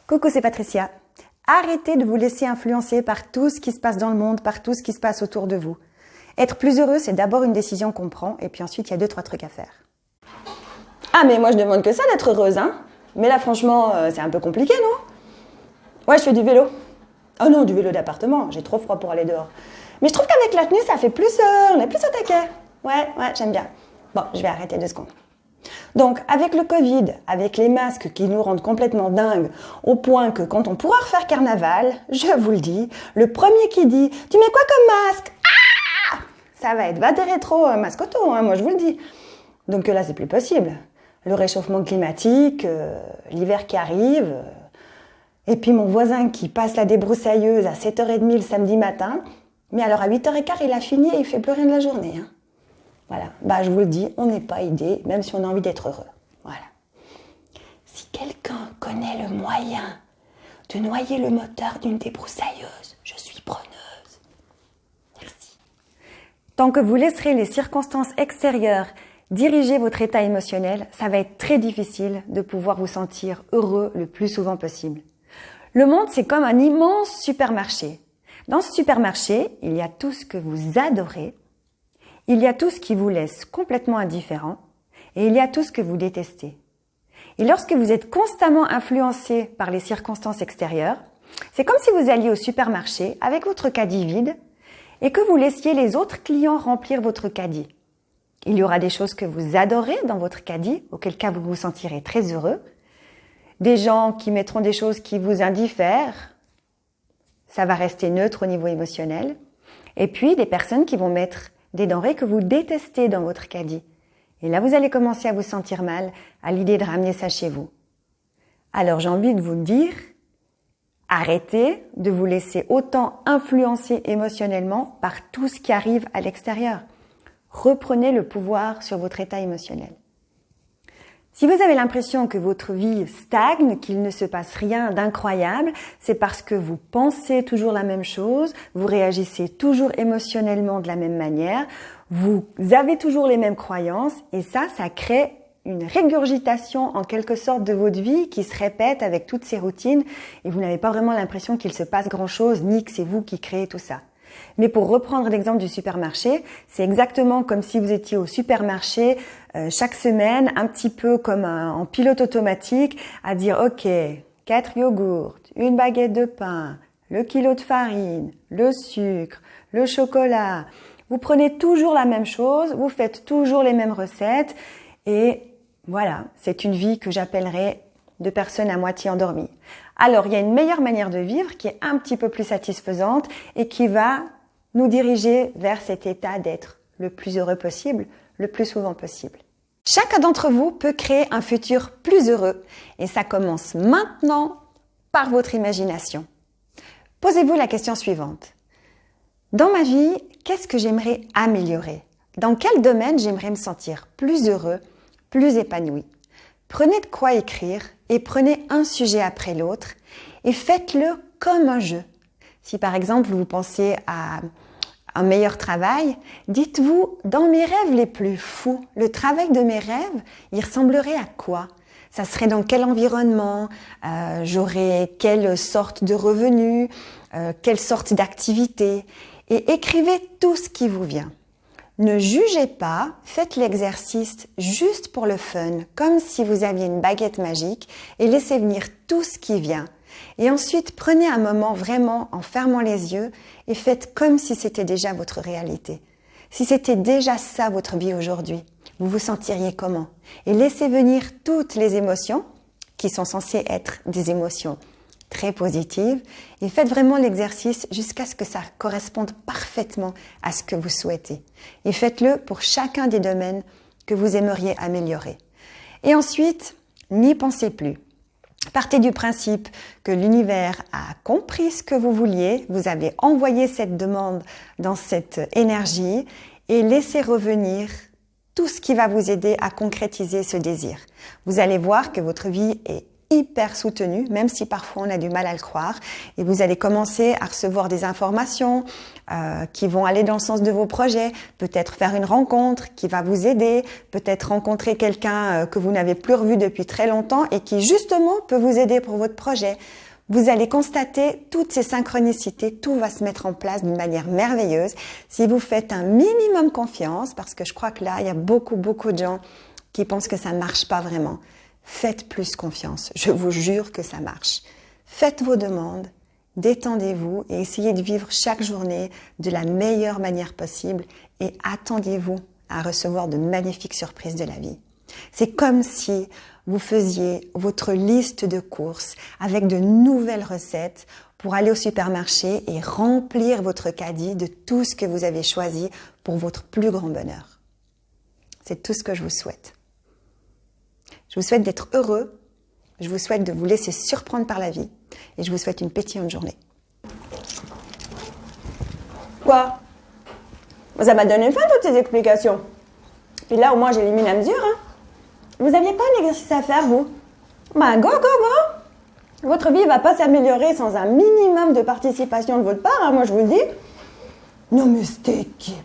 Coucou, c'est Patricia. Arrêtez de vous laisser influencer par tout ce qui se passe dans le monde, par tout ce qui se passe autour de vous. Être plus heureux, c'est d'abord une décision qu'on prend et puis ensuite, il y a 2-3 trucs à faire. Ah, mais moi, je demande que ça d'être heureuse, hein. Mais là, franchement, c'est un peu compliqué, non? Ouais, je fais du vélo. Oh non, du vélo d'appartement. J'ai trop froid pour aller dehors. Mais je trouve qu'avec la tenue, ça fait plus... on est plus au taquet. Ouais, j'aime bien. Bon, je vais arrêter 2 secondes. Donc, avec le Covid, avec les masques qui nous rendent complètement dingues, au point que quand on pourra refaire carnaval, je vous le dis, le premier qui dit « Tu mets quoi comme masque ?» Ah, ça va être Vade Rétro, masque auto, hein, moi je vous le dis. Donc là, c'est plus possible. Le réchauffement climatique, l'hiver qui arrive, et puis mon voisin qui passe la débroussailleuse à 7h30 le samedi matin, mais alors à 8h15, il a fini et il fait plus rien de la journée, hein. Voilà, bah, je vous le dis, on n'est pas aidé, même si on a envie d'être heureux. Voilà. Si quelqu'un connaît le moyen de noyer le moteur d'une débroussailleuse, je suis preneuse. Merci. Tant que vous laisserez les circonstances extérieures diriger votre état émotionnel, ça va être très difficile de pouvoir vous sentir heureux le plus souvent possible. Le monde, c'est comme un immense supermarché. Dans ce supermarché, il y a tout ce que vous adorez, il y a tout ce qui vous laisse complètement indifférent et il y a tout ce que vous détestez. Et lorsque vous êtes constamment influencé par les circonstances extérieures, c'est comme si vous alliez au supermarché avec votre caddie vide et que vous laissiez les autres clients remplir votre caddie. Il y aura des choses que vous adorez dans votre caddie, auquel cas vous vous sentirez très heureux. Des gens qui mettront des choses qui vous indiffèrent, ça va rester neutre au niveau émotionnel. Et puis des personnes qui vont mettre des denrées que vous détestez dans votre caddie. Et là, vous allez commencer à vous sentir mal à l'idée de ramener ça chez vous. Alors, j'ai envie de vous dire, arrêtez de vous laisser autant influencer émotionnellement par tout ce qui arrive à l'extérieur. Reprenez le pouvoir sur votre état émotionnel. Si vous avez l'impression que votre vie stagne, qu'il ne se passe rien d'incroyable, c'est parce que vous pensez toujours la même chose, vous réagissez toujours émotionnellement de la même manière, vous avez toujours les mêmes croyances et ça crée une régurgitation en quelque sorte de votre vie qui se répète avec toutes ces routines et vous n'avez pas vraiment l'impression qu'il se passe grand-chose ni que c'est vous qui créez tout ça. Mais pour reprendre l'exemple du supermarché, c'est exactement comme si vous étiez au supermarché chaque semaine, un petit peu comme en pilote automatique, à dire « Ok, 4 yogourts, une baguette de pain, le kilo de farine, le sucre, le chocolat. » Vous prenez toujours la même chose, vous faites toujours les mêmes recettes et voilà, c'est une vie que j'appellerais de personnes à moitié endormies. Alors, il y a une meilleure manière de vivre qui est un petit peu plus satisfaisante et qui va nous diriger vers cet état d'être le plus heureux possible, le plus souvent possible. Chacun d'entre vous peut créer un futur plus heureux et ça commence maintenant par votre imagination. Posez-vous la question suivante. Dans ma vie, qu'est-ce que j'aimerais améliorer? Dans quel domaine j'aimerais me sentir plus heureux, plus épanoui? Prenez de quoi écrire et prenez un sujet après l'autre et faites-le comme un jeu. Si par exemple vous pensez à un meilleur travail, dites-vous dans mes rêves les plus fous, le travail de mes rêves, il ressemblerait à quoi? Ça serait dans quel environnement? J'aurais quelle sorte de revenus? Quelle sorte d'activité? Et écrivez tout ce qui vous vient. Ne jugez pas, faites l'exercice juste pour le fun, comme si vous aviez une baguette magique et laissez venir tout ce qui vient. Et ensuite, prenez un moment vraiment en fermant les yeux et faites comme si c'était déjà votre réalité. Si c'était déjà ça votre vie aujourd'hui, vous vous sentiriez comment? Et laissez venir toutes les émotions qui sont censées être des émotions très positives et faites vraiment l'exercice jusqu'à ce que ça corresponde parfaitement à ce que vous souhaitez. Et faites-le pour chacun des domaines que vous aimeriez améliorer. Et ensuite, n'y pensez plus. Partez du principe que l'univers a compris ce que vous vouliez, vous avez envoyé cette demande dans cette énergie et laissez revenir tout ce qui va vous aider à concrétiser ce désir. Vous allez voir que votre vie est hyper soutenu, même si parfois on a du mal à le croire. Et vous allez commencer à recevoir des informations qui vont aller dans le sens de vos projets, peut-être faire une rencontre qui va vous aider, peut-être rencontrer quelqu'un que vous n'avez plus revu depuis très longtemps et qui justement peut vous aider pour votre projet. Vous allez constater toutes ces synchronicités, tout va se mettre en place d'une manière merveilleuse si vous faites un minimum confiance, parce que je crois que là, il y a beaucoup de gens qui pensent que ça ne marche pas vraiment. Faites plus confiance, je vous jure que ça marche. Faites vos demandes, détendez-vous et essayez de vivre chaque journée de la meilleure manière possible et attendez-vous à recevoir de magnifiques surprises de la vie. C'est comme si vous faisiez votre liste de courses avec de nouvelles recettes pour aller au supermarché et remplir votre caddie de tout ce que vous avez choisi pour votre plus grand bonheur. C'est tout ce que je vous souhaite. Je vous souhaite d'être heureux, je vous souhaite de vous laisser surprendre par la vie et je vous souhaite une pétillante journée. Quoi? Ça m'a donné faim toutes ces explications. Puis là, au moins, j'élimine à mesure, hein. Vous n'aviez pas un exercice à faire, vous? Ben, go! Votre vie ne va pas s'améliorer sans un minimum de participation de votre part, hein, moi je vous le dis. Non mais c'était qui?